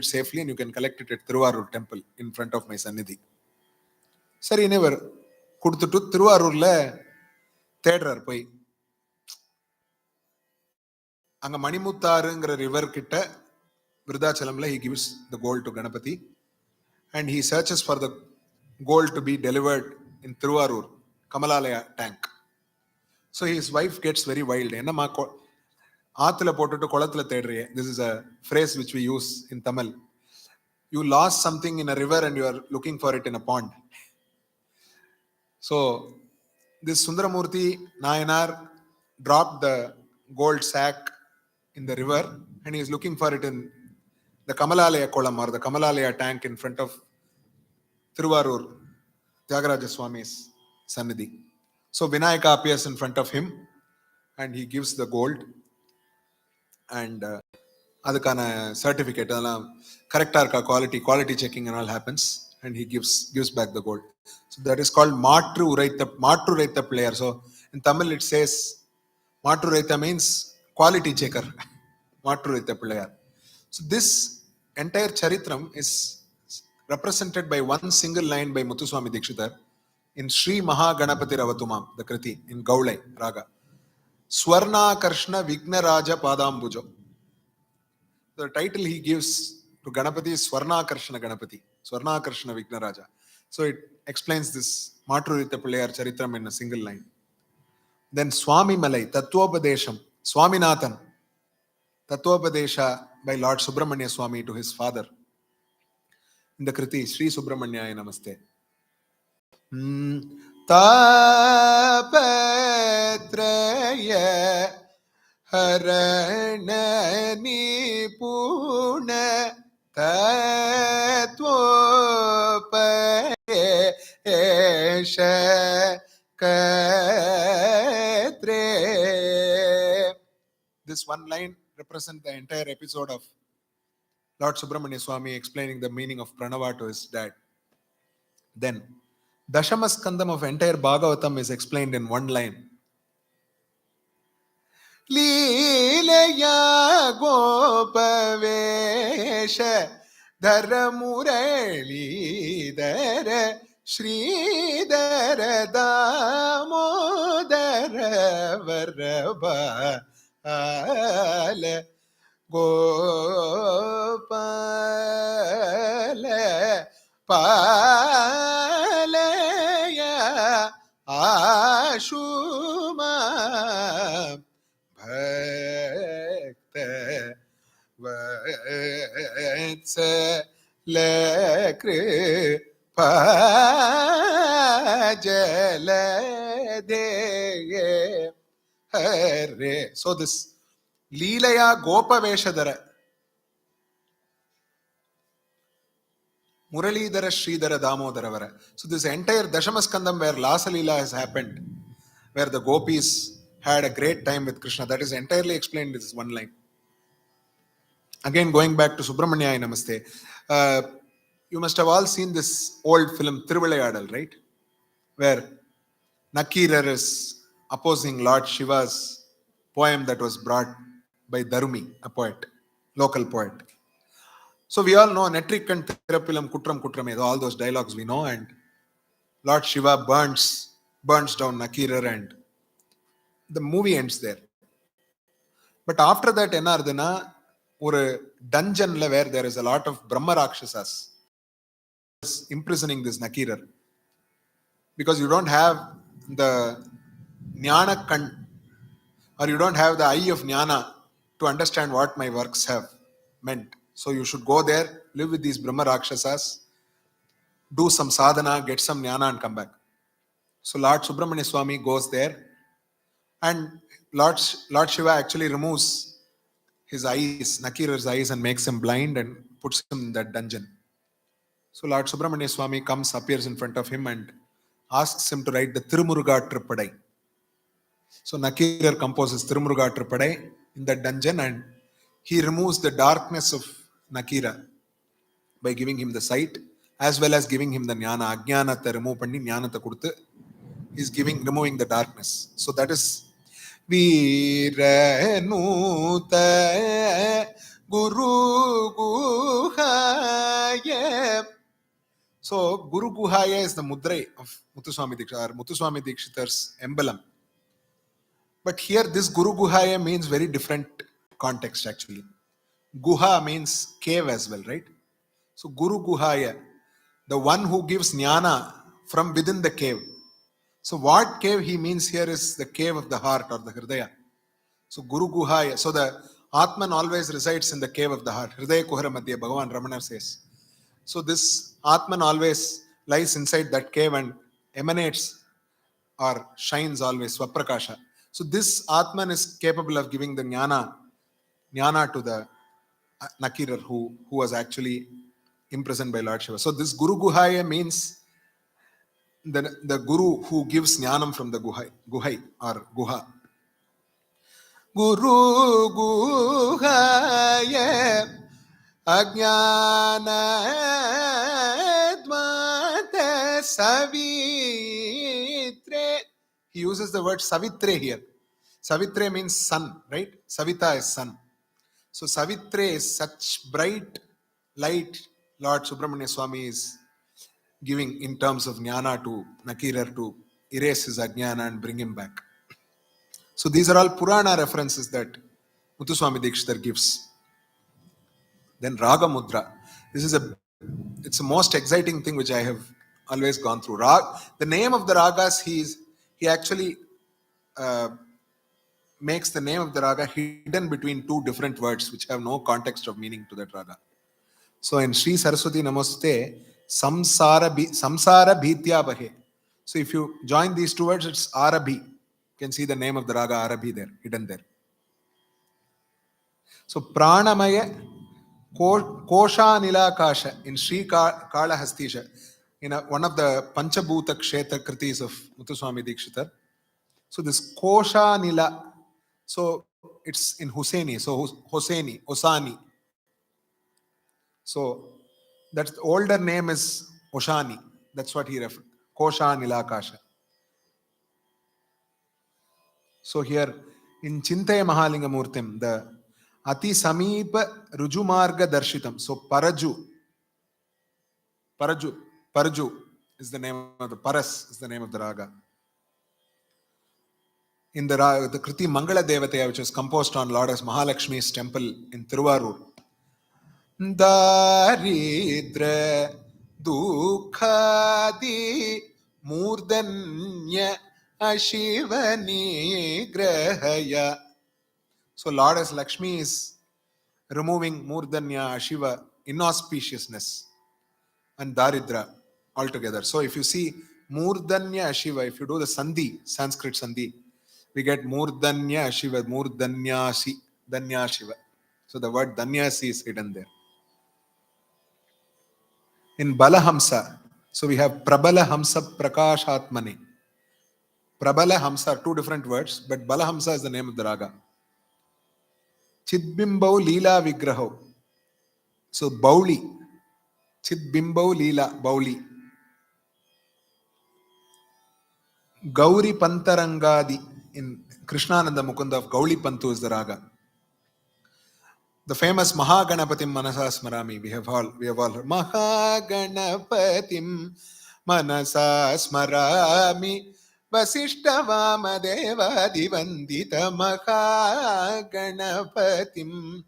it safely and you can collect it at Thiruvarur temple in front of my sannidhi. சரி இவர் கொடுத்துட்டு திருவாரூர்ல தேடுறார் போய். அங்க மணிமுத்தாறுங்கிற ரிவர் கிட்ட விருதாச்சலம்ல he gives the gold to Ganapati and he searches for the gold to be delivered in Thiruvarur Kamalalaya tank. So his wife gets very wild. என்னமா ஆத்துல போட்டுட்டு குளத்துல தேடுறியே. This is a phrase which we use in Tamil. You lost something in a river and you are looking for it in a pond. So this Sundaramurthy Nayanar dropped the gold sack in the river and he is looking for it in the Kamalalaya Kolam or the Kamalalaya tank in front of Thiruvarur Tyagaraja Swami's sannidhi. So Vinayaka appears in front of him and he gives the gold and அதுக்கான certificate அதெல்லாம் கரெக்டாக இருக்கா, quality checking and all happens and he gives back the gold. So that is called மாற்று உரைத்த Pillaiyar. So in Tamil it says மாற்று உரைத்த means quality checker. மாற்று உரைத்த Pillaiyar. So this entire charitram is represented by one single line by Muthuswami Dikshitar in Sri Maha Ganapati Ravatumam, the Kriti in Gaulai Raga. Swarna Karshna Vigna Raja Padambujo. The title he gives to Ganapati is Swarna Karshna Ganapati, Swarna Karshna Vigna Raja. So it explains this Matrurita Pullayar Charitram in a single line. Then Swami Malai, Tattvopadesham, Swaminathan, Tattvopadesha by Lord Subramanya Swami to his father. In the Kriti, Sri Subramanyaya Namaste. Tapatraya Haranani Puna Tattvopadesha Katre. This one line represents the entire episode of Lord Subramanya Swami explaining the meaning of Pranava to his dad. Then, Dashamaskandam of entire Bhagavatam is explained in one line. Leelaya Gopavesha Dharamurali Dhara Sridhara Damodara Varabala Gopala Palaya Ashuma Bhakta Vatsala Kripajalade Hare. So this Leelaya Gopaveshadara Muralidhara Sridhara Damodara Vara. So this entire Dashamaskandam where Lasa Leela has happened, where the gopis had a great time with Krishna, that is entirely explained in this one line. Again, going back to Subramanyaya Namaste, you must have all seen this old film Thiruvilayadal, right? Where Nakirar is opposing Lord Shiva's poem that was brought by Dharumi, a poet, local poet. So we all know Netrikan Thirapilam Kutram Kutrame, all those dialogues we know, and Lord Shiva burns down Nakirar and the movie ends there. But after that, enardana or dungeon where there is a lot of Brahma Rakshasas imprisoning this Nakirar. Because you don't have the Jnana Kan, or you don't have the eye of Jnana to understand what my works have meant. So you should go there, live with these Brahma Rakshasas, do some sadhana, get some Jnana and come back. So Lord Subramanya Swami goes there and Lord Shiva actually removes his eyes, Nakirar's eyes, and makes him blind and puts him in that dungeon. So Lord Subramanya Swami appears in front of him and asks him to write the Tirumuruga Trippadai. So Nakirar composes Tirumuruga Trippadai in that dungeon and he removes the darkness of Nakira by giving him the sight as well as giving him the Jnana. Ajnanata remove panni Jnanata kuduthu. He's removing the darkness. So that is Viranuta Guru Guhaya. So Guru Guhaya is the mudrai of Muthuswami Dikshit, or Muthuswami Dikshitar's emblem. But here this Guru Guhaya means very different context actually. Guha means cave as well, right? So Guru Guhaya, the one who gives jnana from within the cave. So what cave he means here is the cave of the heart or the Hridaya. So Guru Guhaya. So the Atman always resides in the cave of the heart. Hridaya Kuhara Madhya, Bhagavan Ramana says. So this Atman always lies inside that cave and emanates or shines always, Swaprakasha. So this Atman is capable of giving the jnana to the Nakirar who was actually imprisoned by Lord Shiva. So this Guru Guhaya means the Guru who gives jnanam from the Guhai or Guha. Guru Guhaya Ajnana Dvata Savitre. He uses the word Savitre here. Savitre means sun, right? Savita is sun. So Savitre is such bright light Lord Subramanya Swami is giving in terms of jnana to Nakirar to erase his ajnana and bring him back. So these are all Purana references that Muthuswami Dikshitar gives. Then Raga Mudra. It's the most exciting thing which I have always gone through. The name of the ragas, he actually makes the name of the raga hidden between two different words which have no context of meaning to that raga. So in Sri Saraswati Namaste, Samsara Bhitya Bahe. So if you join these two words, it's Arabhi. You can see the name of the raga Arabhi there, hidden there. So Pranamaya Kosha Nilakasha in Sri Kalahastisha, in one of the Panchabhuta Kshetra Kritis of Muthuswami Dikshitar. So this Kosha Nila, so it's in Hussaini, so Hosseini, Osani. So that older name is Oshani. That's what he referred. Kosha Nilakasha. So here in Chintaya Mahalingamurtim, the Ati Sameepa Rujumarga Darshitam. So Paraju is the name of the Paras is the name of the raga. In the Kriti Mangala Devataya, which was composed on Lord as Mahalakshmi's temple in Tiruvarur. Daridra Dukhadi Murdanya Ashivani Grahaya. So Lord as Lakshmi is removing Murdanya Ashiva, inauspiciousness, and Daridra altogether. So if you see Murdanya Ashiva, if you do the Sandhi, Sanskrit Sandhi, we get Murdanya Ashiva, Murdanyasi, Danya Shiva. So the word Danyasi is hidden there. In Balahamsa, so we have Prabala Hamsa Prakashatmane. Prabala Hamsa are two different words, but Balahamsa is the name of the raga. Chidbimbau Leela Vigraho. So Bauli. Chidbimbau Leela, Bauli. Gauri Pantarangadi in Krishnananda Mukunda of Gauli Pantu is the raga. The famous Mahaganapatim Manasa Smarami. We have all heard. Mahaganapatim Manasa Smarami Vasishta Vamadeva Divandita Mahaganapatim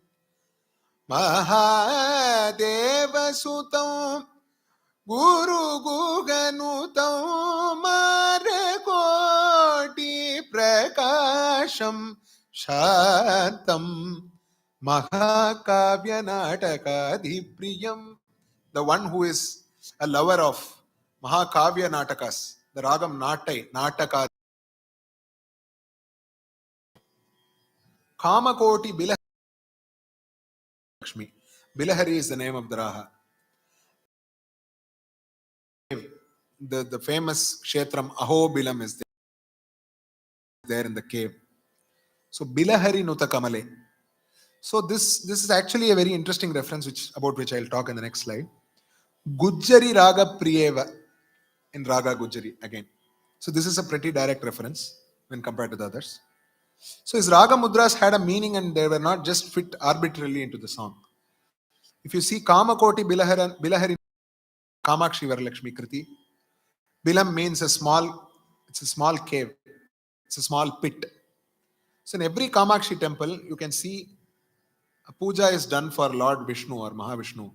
Mahadeva Sutam Guru Guganutam Marakoti Prakasham Shantam Mahakavya Natakadipriyam. The one who is a lover of Mahakavya Natakas, the Ragam Natai, Nataka. Kamakoti Bilahari. Bilahari is the name of the Raha. The famous Kshetram Ahobilam is there in the cave. So Bilahari Nuta Kamale. So this is actually a very interesting reference about which I'll talk in the next slide. Gujjari Raga Priyeva in Raga Gujjari again. So this is a pretty direct reference when compared to the others. So his raga mudras had a meaning and they were not just fit arbitrarily into the song. If you see Kamakoti Bilahari Kamakshi Varalakshmi Kriti, Bilam means it's a small cave, it's a small pit. So in every Kamakshi temple, you can see a puja is done for Lord Vishnu or Mahavishnu,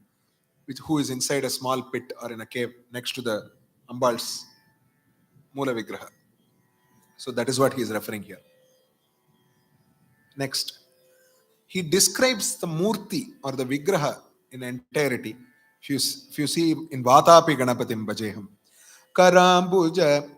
who is inside a small pit or in a cave next to the Ambal's Mula Vigraha. So that is what he is referring here. Next, he describes the Murti or the Vigraha in entirety. If you see in Vatapi Ganapatim Bajeham, Karambuja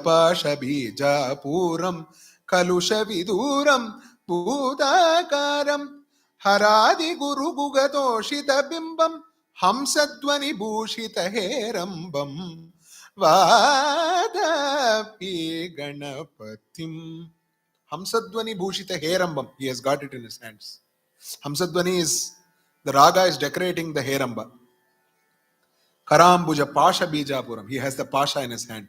Pasha Bija Puram Kalusha Viduram Budakaram Haradi Guru Gugatoshita Bimbam Hamsadwani Bhushita Herambam Vadapi Ganapatim. Hamsadwani Bhushita Herambam. He has got it in his hands. Hamsadwani is the raga is decorating the Heramba. Karambuja Pasha Bijapuram. He has the Pasha in his hand,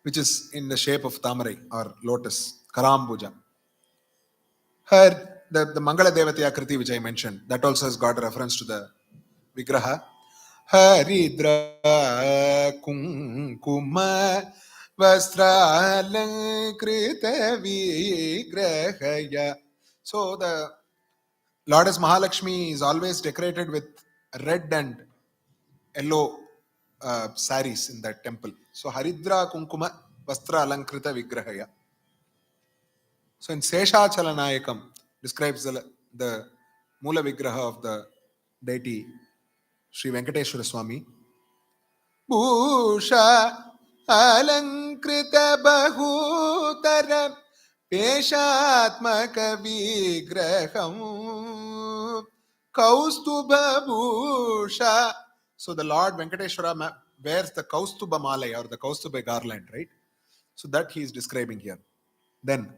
which is in the shape of Tamarai or lotus. Karambuja. Her, the Mangala Devatya Kriti which I mentioned, that also has got a reference to the Vigraha. Haridra Kunkuma Vastralankrita Vigrahaya. So the Lourdes Mahalakshmi is always decorated with red and yellow saris in that temple. So Haridra Kunkuma Vastra Alankrita Vigrahaya. So in Seshachalanayakam describes the Mula Vigraha of the deity Sri Venkateshwara Swami. Bhusha Alankrita Bahutara Peshatmaka Vigraham Kaustubha Bhusha. So the Lord Venkateshwara wears the Kaustubha Malay or the Kaustubha garland, right? So that he is describing here. Then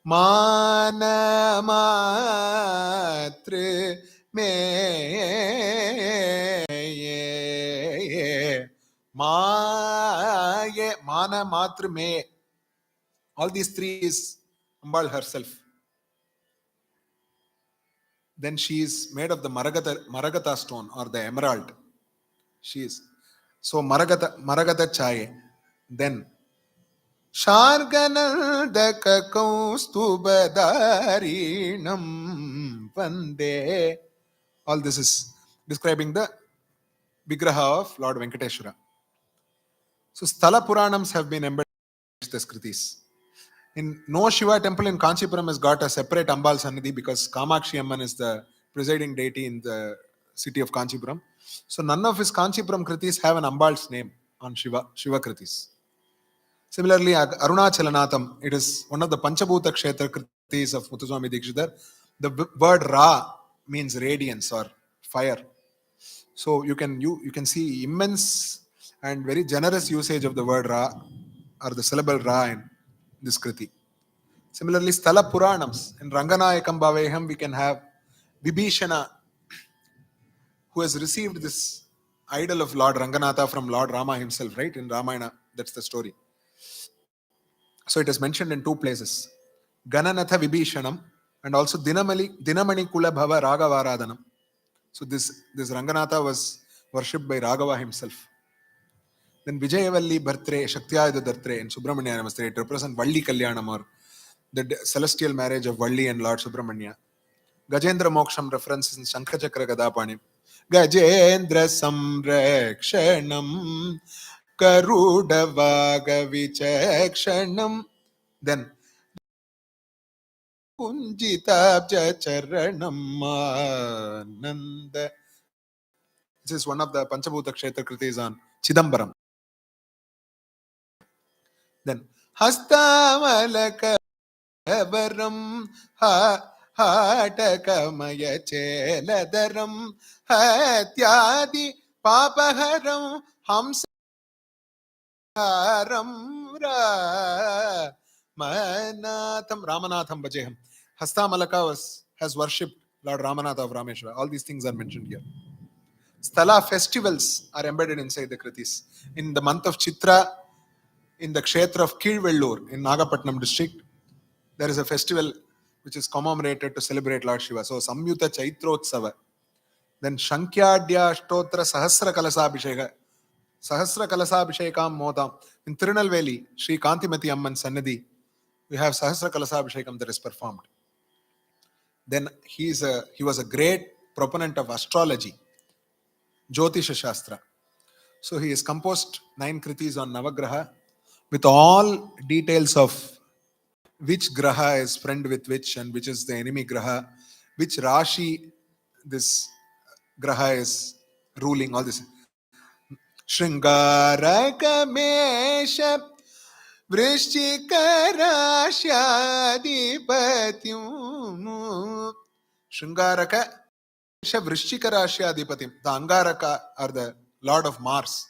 Mana Matre Me Mana Matra Me. All these three is Ambal herself. Then she is made of the Maragata stone or the emerald. She is. So Maragata Chaye. Then Sharganandaka Kaustubhadarinam Vande. All this is describing the Vigraha of Lord Venkateshwara. So Sthala Puranams have been embedded in the Skritis. In no Shiva temple in Kanchipuram has got a separate Ambal Sannidhi because Kamakshi Amman is the presiding deity in the city of Kanchipuram. So none of his Kanchipuram Kritis have an Ambal's name on Shiva Kritis. Similarly, Arunachalanatham, it is one of the Panchabhuta Kshetra Kritis of Muthuswami Dikshitar. The word Ra means radiance or fire. So you can see immense and very generous usage of the word Ra or the syllable Ra in this Kriti. Similarly, Sthala Puranams, in Ranganayakam Bhaveham, we can have Vibhishana, who has received this idol of Lord Ranganatha from Lord Rama himself, right? In Ramayana, that's the story. So it is mentioned in two places. Gananatha Vibhishanam and also Dinamani Kula Bhava Ragavaradhanam. So this Ranganatha was worshipped by Raghava himself. Then Vijayavalli Bhartre, Shaktiyayudha Dartre in Subramanya Namaste, it represents Valli Kalyanam or the celestial marriage of Valli and Lord Subramanya. Gajendra Moksham references in Shankachakra Gadapani. Gajendra Samrakshanam Karudavaga Vichakshanam. Then Kunjitabja Charanam Ananda. This is one of the Panchabhuta Kshetra Kritis on Chidambaram. Then Hastamalaka Varam Hatakamaya Cheladaram Hatyadi Papaharam Hamsaram Ramanatham Bajeham. Hastamalaka has worshipped Lord Ramanatha of Rameshwara. All these things are mentioned here. Sthala festivals are embedded inside the Kritis. In the month of Chitra, in the Kshetra of Kilvellur in Nagapatnam district, there is a festival which is commemorated to celebrate Lord Shiva. So Samyuta Chaitrotsava. Then Shankyadya Ashtotra Sahasra Kalasabhisheka. Sahasra Kalasabhishekam Modam. In Tirunelveli, Sri Kantimati Amman Sannidhi, we have Sahasra Kalasabhishekam that is performed. Then he was a great proponent of astrology, Jyotisha Shastra. So he has composed 9 kritis on Navagraha with all details of which graha is friend with which and which is the enemy graha, which Rashi this graha is ruling, all this. Shringarakamesh Vrishchikarashyadipatyum. Shringaraka Vrishchika Rashyadipatim. The Angaraka or the Lord of Mars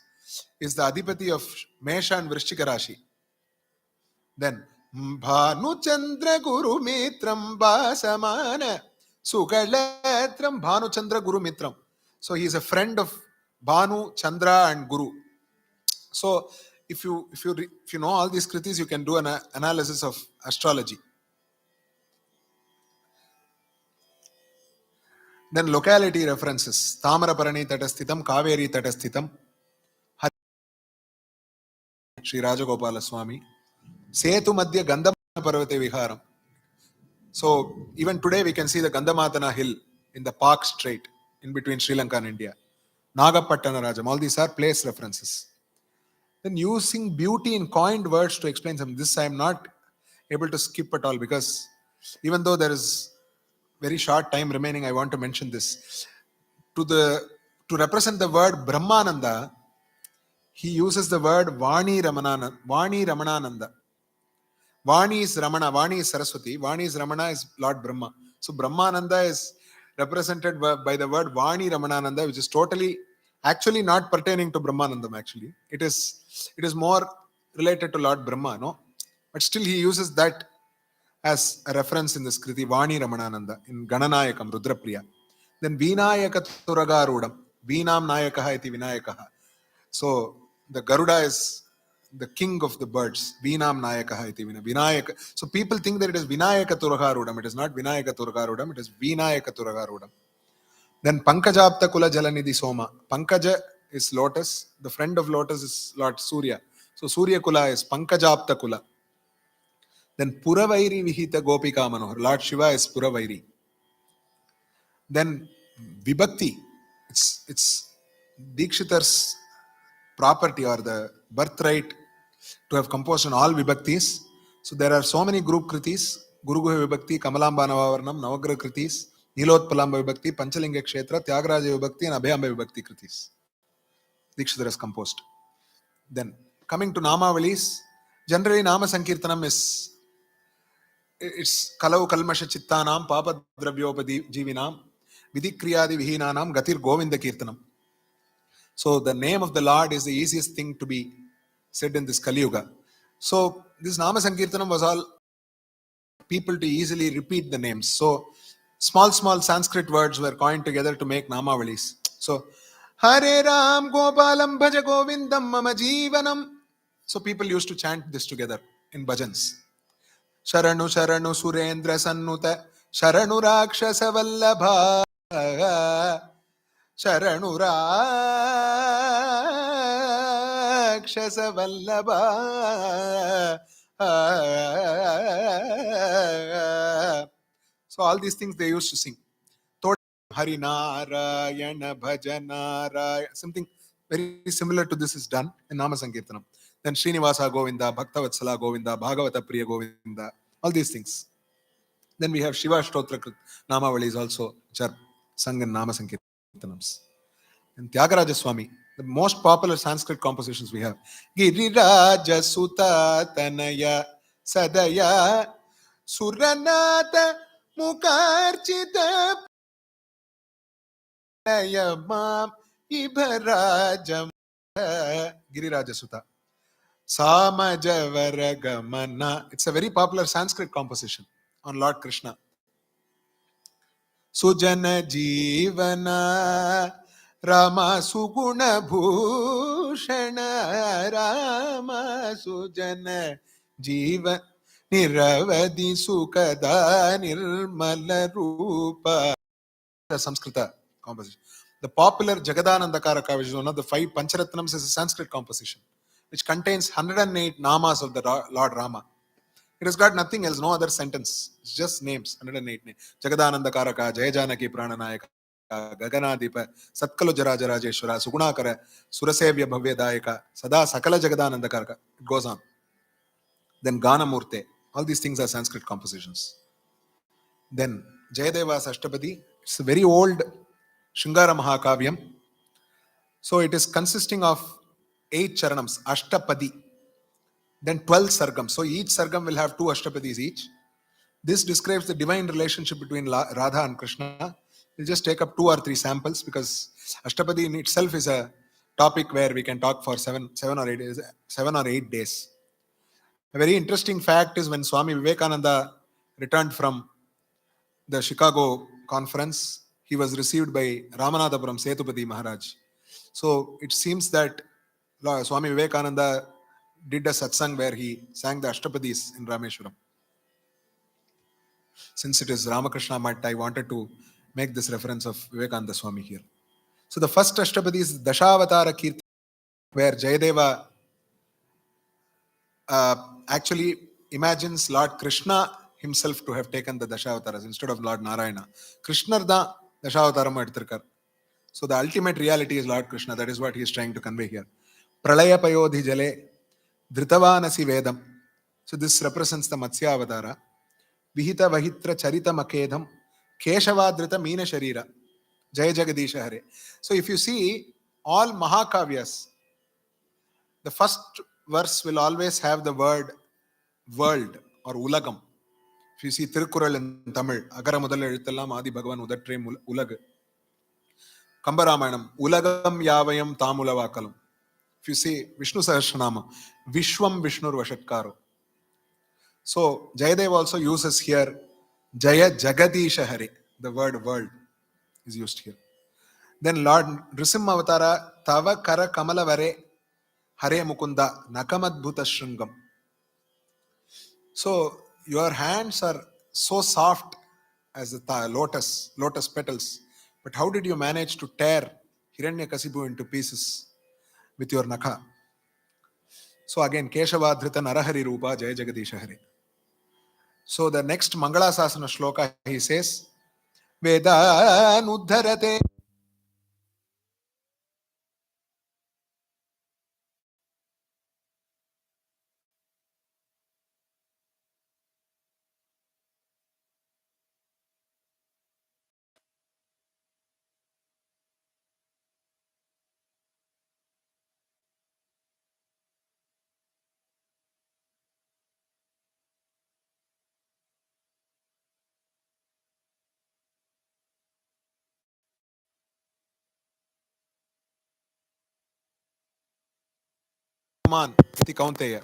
is the Adipati of Mesha and Vrishchika Rashi. Then Bhanu Chandra Guru Mitram Basamana Sugalatram Bhanu Chandra Guru Mitram. So he is a friend of Bhanu, Chandra and Guru. So if you know all these kritis, you can do an analysis of astrology. Then locality references. Tamaraparani Tatasthitham, Kaveri Tatasthitham, Sri Rajagopala Swami. Setu Madhya Gandhamata Parvate Viharam. So even today we can see the Gandhamatana hill in the Park Strait in between Sri Lanka and India. Nagapattana Rajam. All these are place references. Then using beauty in coined words to explain something. This I am not able to skip at all because even though there is very short time remaining, I want to mention this. To represent the word Brahmananda, he uses the word Vani Ramananda. Vani is Ramana, Vani is Saraswati, Vani is Ramana is Lord Brahma. So Brahmananda is represented by the word Vani Ramanananda, which is actually not pertaining to Brahmanandam actually. It is more related to Lord Brahma, no? But still he uses that as a reference in this Kriti, Vani Ramanananda, in Gananayakam, Rudrapriya. Then Vinayaka Turagarudam, Vinam Nayakaha iti Vinayakaha. So the Garuda is the king of the birds. Vinam Nayakaha iti Vinayaka. So people think that it is Vinayaka Turagarudam. It is not Vinayaka Turagarudam, it is Vinayaka Turagarudam. Then Pankajapta Kula Jalanidhi Soma. Pankaja is lotus. The friend of lotus is Lord Surya. So Surya Kula is Pankajapta Kula. Then Puravairi Vihita Gopika Manohar. Lord Shiva is Puravairi. Then Vibhakti. It's Dikshitar's property or the birthright to have composed on all Vibhaktis. So there are so many group kritis. Guru Guha Vibhakti, Kamalamba Navavarnam, Navagraha kritis, Nilotpalamba Vibhakti, Panchalinga Kshetra, Tyagaraja Vibhakti and Abhyamba Vibhakti kritis. Dikshitar has composed. Then coming to Namavalis, generally Nama Sankirtanam is it's Kalau Kalmasha Chittanam, Papa Dravyopadi Jivinam, Vidikriyadi Vihinanam, Gatir Govinda Kirtanam. So the name of the Lord is the easiest thing to be said in this Kali Yuga. So this Nama Sankirtanam was all people to easily repeat the names. So small Sanskrit words were coined together to make Namavalis. So Hare Ram Gopalam Bhaja Govindam Mama Jeevanam. So people used to chant this together in bhajans. Sharanu Sharanu Surendra Sannuta Sharanu Rakshasa Vallabha Sharanu Rakshasa Vallabha. So all these things they used to sing. Hari Narayana Bhajanaraya. Something very similar to this is done in Nama Sankirtanam. Then Srinivasa Govinda, Bhaktavatsala Govinda, Bhagavata Priya Govinda, all these things. Then we have Shiva Shtotra Namavalis also, which are sung in Nama Sankirtanams. And Tyagaraja Swami, the most popular Sanskrit compositions we have. Giriraja Sutta Tanaya Sadaya Suranata Mukarchita Yamam Ibarajam Giriraja Sutta. Samajavaragamana. It's a very popular Sanskrit composition on Lord Krishna. Sujana Jivana Rama Suguna Bhushana Rama Sujana Jiva Niravadi Sukada Nirmala Rupa. The Samskrita composition. The popular Jagadananda Karaka, which is one of the 5 Pancharatnams, is a Sanskrit composition, which contains 108 namas of the Lord Rama. It has got nothing else, no other sentence. It's just names, 108 names. Jagadananda Karaka, Jaya Janaki Prananayaka, Gaganadipa, Satkalo Jaraja Rajeshwara, Sugunakara, Surasevya Bhavyadayaka, Sada Sakala Jagadananda Karaka. It goes on. Then Ganamurte. All these things are Sanskrit compositions. Then Jayadeva's Ashtapadi. It's a very old Shringara Mahakavyam. So it is consisting of 8 charanams, Ashtapadi. Then 12 sargams. So each sargam will have 2 Ashtapadis each. This describes the divine relationship between Radha and Krishna. We'll just take up 2 or 3 samples because Ashtapadi in itself is a topic where we can talk for 7 or 8 days. A very interesting fact is when Swami Vivekananda returned from the Chicago conference, he was received by Ramanathapuram Setupati Maharaj. So it seems that Swami Vivekananda did a satsang where he sang the Ashtapadis in Rameshwaram. Since it is Ramakrishna Math, I wanted to make this reference of Vivekananda Swami here. So the first Ashtapadi is Dashavatara Kirti, where Jayadeva actually imagines Lord Krishna himself to have taken the Dashavataras instead of Lord Narayana. Krishna da Dashavataram edthirkar. So the ultimate reality is Lord Krishna. That is what he is trying to convey here. Pralaya payodhi jale dhritavanasi vedam. So this represents the Matsya Avatara. Vihita Vahitra Charita Makedham Keshavadrita Meena Sharira Jaya Jagadisha Hare. So if you see all Mahakavyas, the first verse will always have the word world or ulagam. If you see Tirukural in Tamil, Agara Mudala Eluthallam Adi Bhagavan Udatre Ulag. Kambaramanam, Ulagam Yavayam Tamulavakalam. If you see Vishnu Sahasranama, Vishwam Vishnur Vashatkaro. So Jayadev also uses here Jaya Jagadisha Hare. The word world is used here. Then Lord Nrisimha Avatara Tava Kara Kamala Vare Hare Mukunda Nakamadbhuta Shringam. So your hands are so soft as the lotus petals. But how did you manage to tear Hiranyakasipu into pieces with your nakha? So again, Keshavadhrita Narahari Rupa Jaya Jagadisha Hare. So the next Mangala Sasana shloka, he says, Vedanudharate.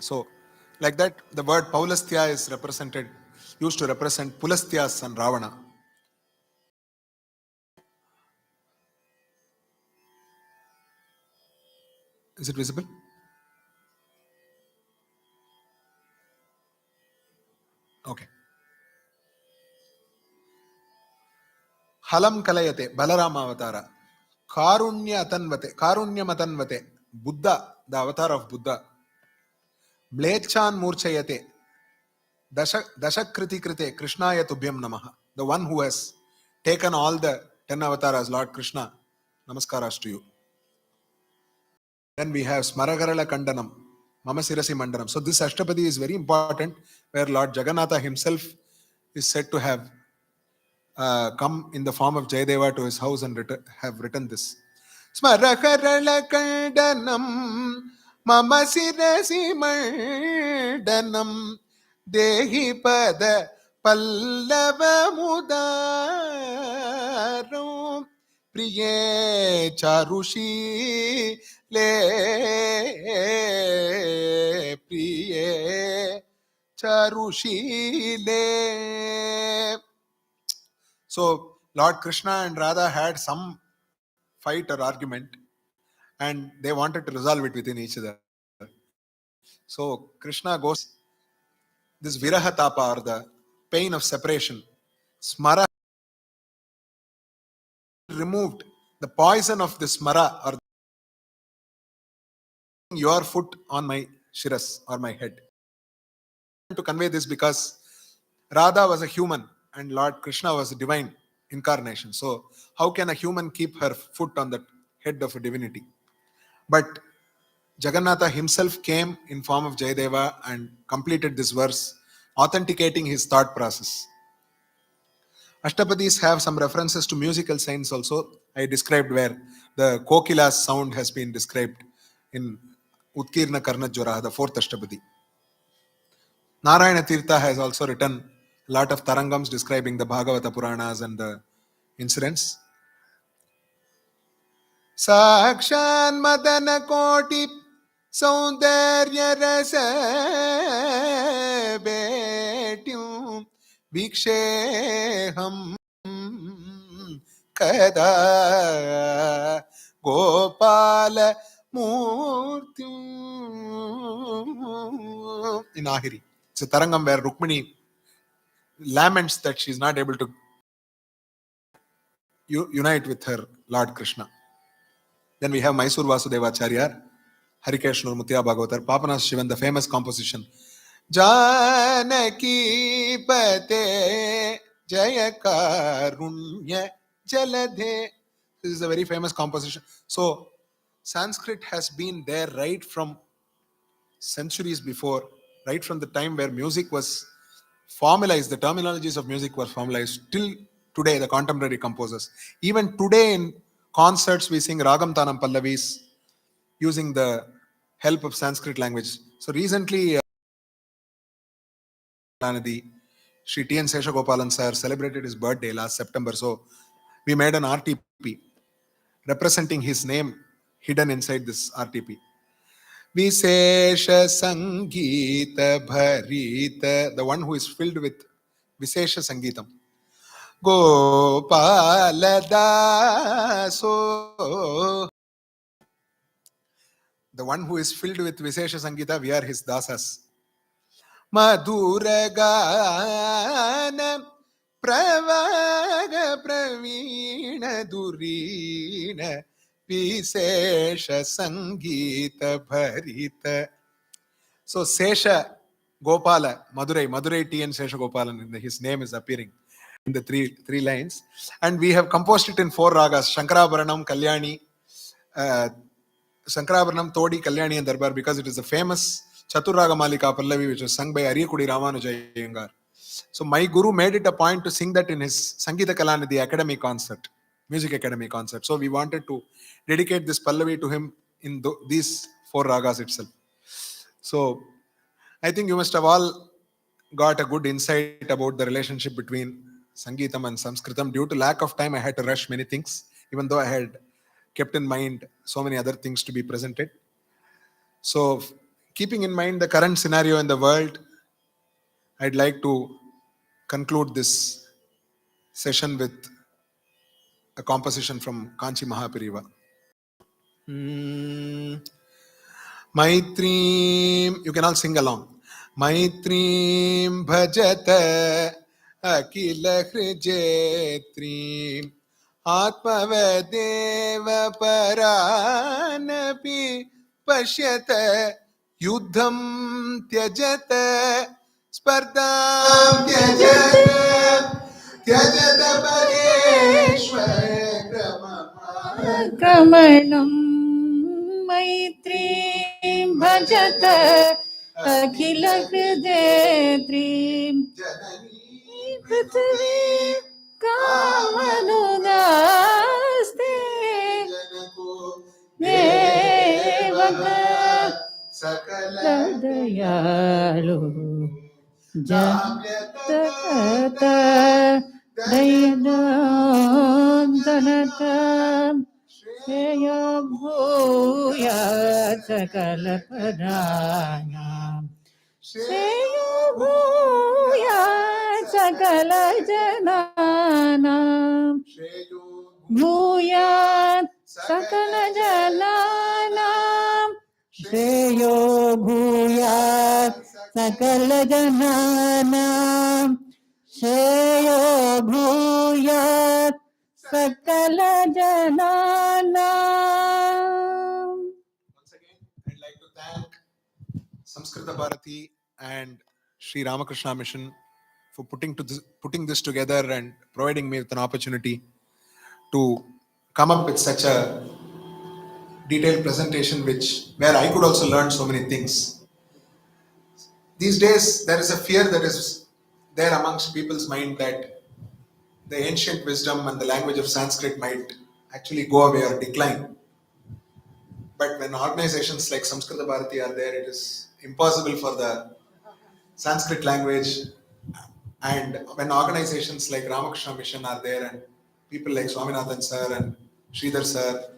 So, like that, the word Paulastya is used to represent Pulastya's son Ravana. Is it visible? Okay. Halam Kalayate, Balarama Avatara. Karunyamatanvate, Buddha, the avatar of Buddha. Mlechan Murchayate, Dashakriti Krite, Krishnaya Tubhyam Namaha. The one who has taken all the 10 avatars, Lord Krishna, Namaskaras to you. Then we have Smaragarala Kandanam, Mamasirasi Mandanam. So this Ashtapadi is very important, where Lord Jagannatha himself is said to have come in the form of Jayadeva to his house and have written this. Smaragarala Kandanam, Mamasirasi Mandanam, Dehi Pada Pallava Mudaram. Priye Charushi Le Priye Charushi Le. So Lord Krishna and Radha had some fight or argument and they wanted to resolve it within each other. So Krishna goes, this viraha tapa or the pain of separation, smara removed the poison of the smara or your foot on my shiras or my head. To convey this because Radha was a human and Lord Krishna was a divine incarnation. So, how can a human keep her foot on the head of a divinity? But Jagannatha himself came in form of Jayadeva and completed this verse, authenticating his thought process. Ashtapadis have some references to musical signs also. I described where the Kokila's sound has been described in Utkirna Karnajwara, the fourth Ashtapadi. Narayana Tirtha has also written a lot of tarangams describing the Bhagavata Puranas and the incidents. Sakshan Madana Koti Saundarya Rasa Betyum Viksheham Kada Gopala Murti in Ahiri. It's a tarangam where Rukmini laments that she is not able to unite with her Lord Krishna. Then we have Mysore Vasudevacharya, Harikeshnur Mutya Bhagavatar, Papanas Shivan, the famous composition. Janaki Pate Jayakarunya Jalade. This is a very famous composition. So, Sanskrit has been there right from centuries before, right from the time where music was formalized, the terminologies of music were formalized, till today, the contemporary composers. Even today in concerts, we sing Ragam Tanam Pallavis using the help of Sanskrit language. So recently, Shri T.N. Seshagopalan sir celebrated his birthday last September. So we made an RTP representing his name hidden inside this RTP. Visesha Sangeeta Bharita, the one who is filled with Visesha Sangeetam. Gopaladaso, the one who is filled with Visesha Sangeeta, we are his dasas. Madhuragana Pravaga Pravina Durina Visesha Sangeeta Bharita. So Sesha Gopala, Madurai T. N. Sesha Gopalan, his name is appearing in the three lines. And we have composed it in 4 ragas, Shankarabharanam, Kalyani, Shankarabharanam, Todi, Kalyani and Darbar, because it is a famous Chaturraga Malika Pallavi which was sung by Ariyakudi Ramanuja Iyengar. So my guru made it a point to sing that in his Sangeeta Kalanidhi Academy concert, Music Academy concert. So we wanted to dedicate this Pallavi to him in these 4 ragas itself. So I think you must have all got a good insight about the relationship between Sangeetham and Samskritam. Due to lack of time, I had to rush many things, even though I had kept in mind so many other things to be presented. So, keeping in mind the current scenario in the world, I'd like to conclude this session with a composition from Kanchi Mahapariva. Maitrim, you can all sing along. Maitrim bhajata akila hrijetrim atmavadeva paranapi pashyata yuddham tyajata spardham tyajata pareshwara Kamanam Maitrim Bhajata Akhila Hridetrim Janani Prithvi Kamanudaste Devaka Sakala Dayalu Jatata Dayanandanatam Shreya Bhuya Sakala Padanam Shreya Bhuya Sakala Jananam Bhuya Sakala Jananam Shreyo Bhuya सकल जनानां श्रेयो भूयात् सकल जनानां. Once again, I'd like to thank Samskrita Bharati and Sri Ramakrishna Mission for putting this together and providing me with an opportunity to come up with such a detailed presentation, which where I could also learn so many things. These days, there is a fear that is there amongst people's mind that the ancient wisdom and the language of Sanskrit might actually go away or decline. But when organizations like Samskrita Bharati are there, it is impossible for the Sanskrit language. And when organizations like Ramakrishna Mission are there and people like Swaminathan sir and Sridhar sir,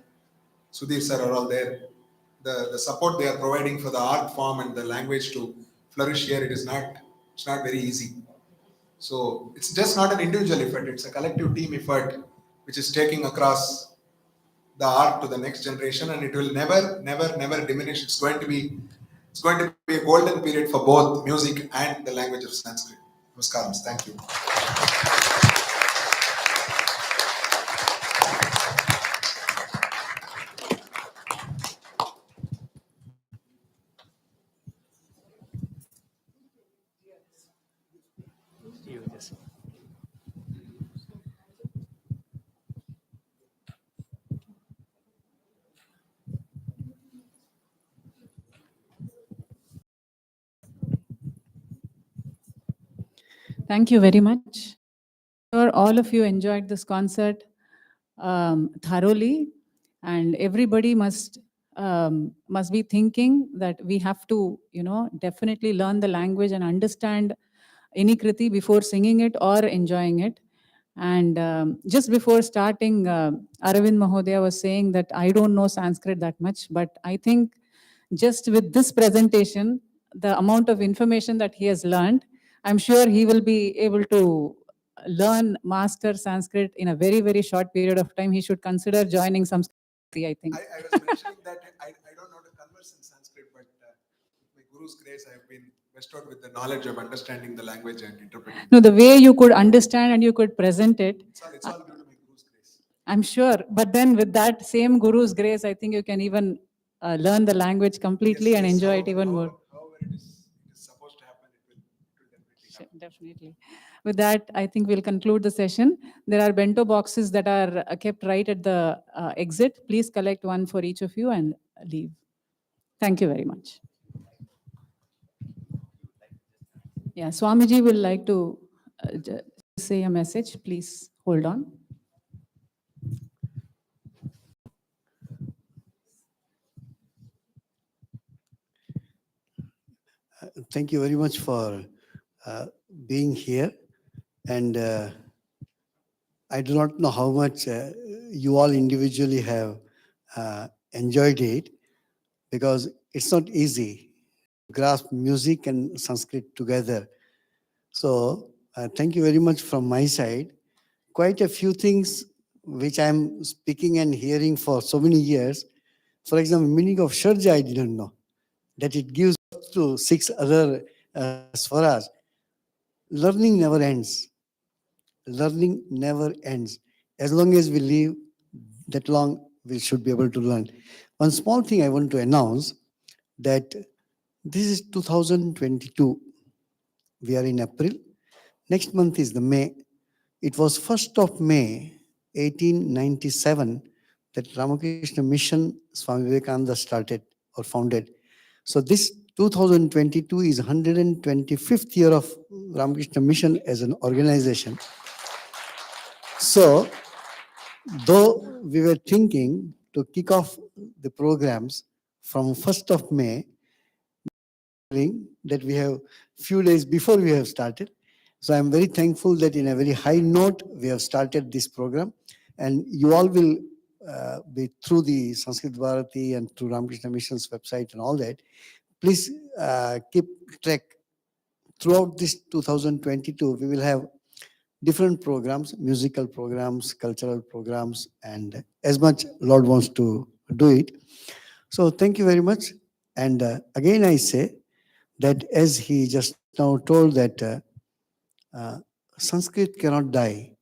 Sudhir sir are all there, the support they are providing for the art form and the language to flourish here, it's not very easy. So it's just not an individual effort, it's a collective team effort which is taking across the art to the next generation, and it will never diminish. It's going to be a golden period for both music and the language of Sanskrit. Namaskaram. Thank you. Thank you very much. Sure, all of you enjoyed this concert thoroughly, and everybody must be thinking that we have to, definitely learn the language and understand any kriti before singing it or enjoying it. And just before starting, Aravind Mahodaya was saying that I don't know Sanskrit that much, but I think just with this presentation, the amount of information that he has learned, I'm sure he will be able to learn, master Sanskrit in a very, very short period of time. He should consider joining Samskrita, I think. I was mentioning that I don't know to converse in Sanskrit, but with my Guru's grace, I have been bestowed with the knowledge of understanding the language and interpreting. No, the way you could understand and you could present it, It's all due to my Guru's grace. I'm sure. But then with that same Guru's grace, I think you can even learn the language completely and enjoy it even more. However it is supposed to happen, it will definitely happen. Definitely. With that, I think we'll conclude the session. There are bento boxes that are kept right at the exit. Please collect one for each of you and leave. Thank you very much. Yeah, Swamiji will like to say a message. Please hold on. Thank you very much for being here. And I do not know how much you all individually have enjoyed it, because it's not easy to grasp music and Sanskrit together. So thank you very much from my side. Quite a few things which I'm speaking and hearing for so many years. For example, meaning of Sharja I didn't know, that it gives birth to 6 other swaras. Learning never ends. Learning never ends. As long as we live, that long we should be able to learn. One small thing I want to announce, that this is 2022. We are in April. Next month is the May. It was 1st of May, 1897, that Ramakrishna Mission Swami Vivekananda started or founded. So this 2022 is 125th year of Ramakrishna Mission as an organization. So, though we were thinking to kick off the programs from 1st of May, that we have few days before we have started. So I'm very thankful that in a very high note, we have started this program. And you all will be through the Sanskrit Bharati and through Ramakrishna Mission's website and all that. Please keep track. Throughout this 2022, we will have different programs, musical programs, cultural programs, and as much Lord wants to do it. So thank you very much. And again, I say that as he just now told that uh, Sanskrit cannot die.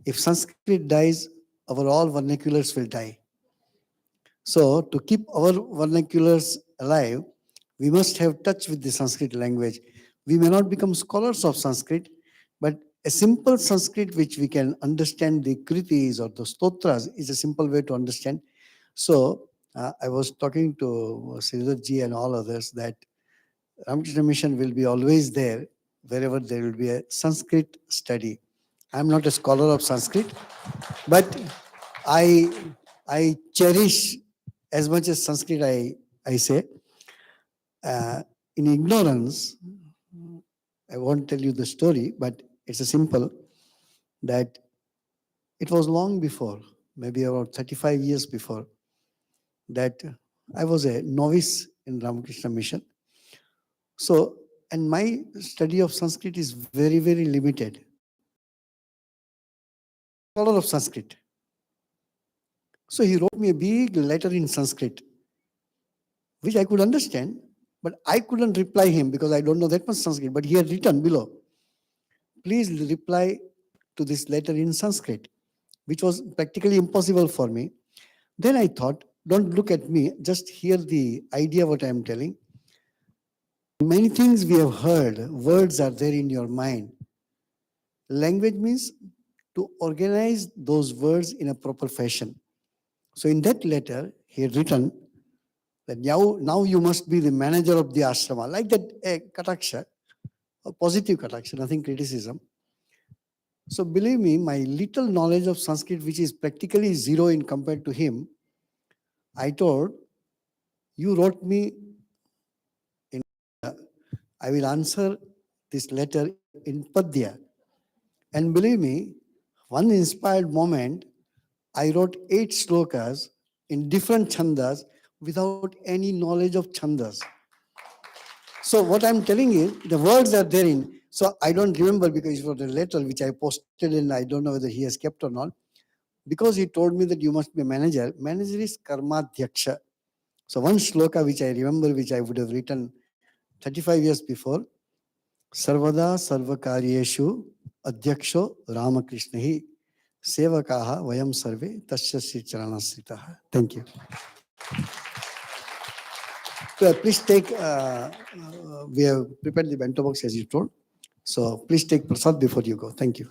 If Sanskrit dies, our all vernaculars will die. So to keep our vernaculars alive, we must have touch with the Sanskrit language. We may not become scholars of Sanskrit, but a simple Sanskrit which we can understand the kritis or the stotras is a simple way to understand. So I was talking to Sridhar ji and all others that Ramakrishna Mission will be always there wherever there will be a Sanskrit study. I'm not a scholar of Sanskrit, but I I cherish as much as Sanskrit I say. Uh, in ignorance, I won't tell you the story, but it's a simple that it was long before, maybe about 35 years before, that I was a novice in Ramakrishna Mission. So, and my study of Sanskrit is very, very limited. Scholar of Sanskrit. So he wrote me a big letter in Sanskrit, which I could understand, but I couldn't reply him because I don't know that much Sanskrit. But he had written below, please reply to this letter in Sanskrit, which was practically impossible for me. Then I thought, don't look at me, just hear the idea what I am telling. Many things we have heard, words are there in your mind. Language means to organize those words in a proper fashion. So in that letter, he had written that now you must be the manager of the ashrama, like that kataksha, a positive kataksha, nothing criticism. So believe me, my little knowledge of Sanskrit, which is practically zero in compared to him, I told, you wrote me in, I will answer this letter in Padya. And believe me, one inspired moment, I wrote 8 slokas in different chandas without any knowledge of chandas. So what I'm telling is, the words are therein. So I don't remember because it was a letter which I posted and I don't know whether he has kept or not. Because he told me that you must be a manager. Manager is karmadhyaksha. So one shloka which I remember, which I would have written 35 years before, Sarvada Sarvakaryeshu Adhyaksho Ramakrishnahi Sevakaha Vayam Sarve Tasya Sri Charanasritaha. Thank you. So please take, we have prepared the bento box as you told. So please take prasad before you go. Thank you.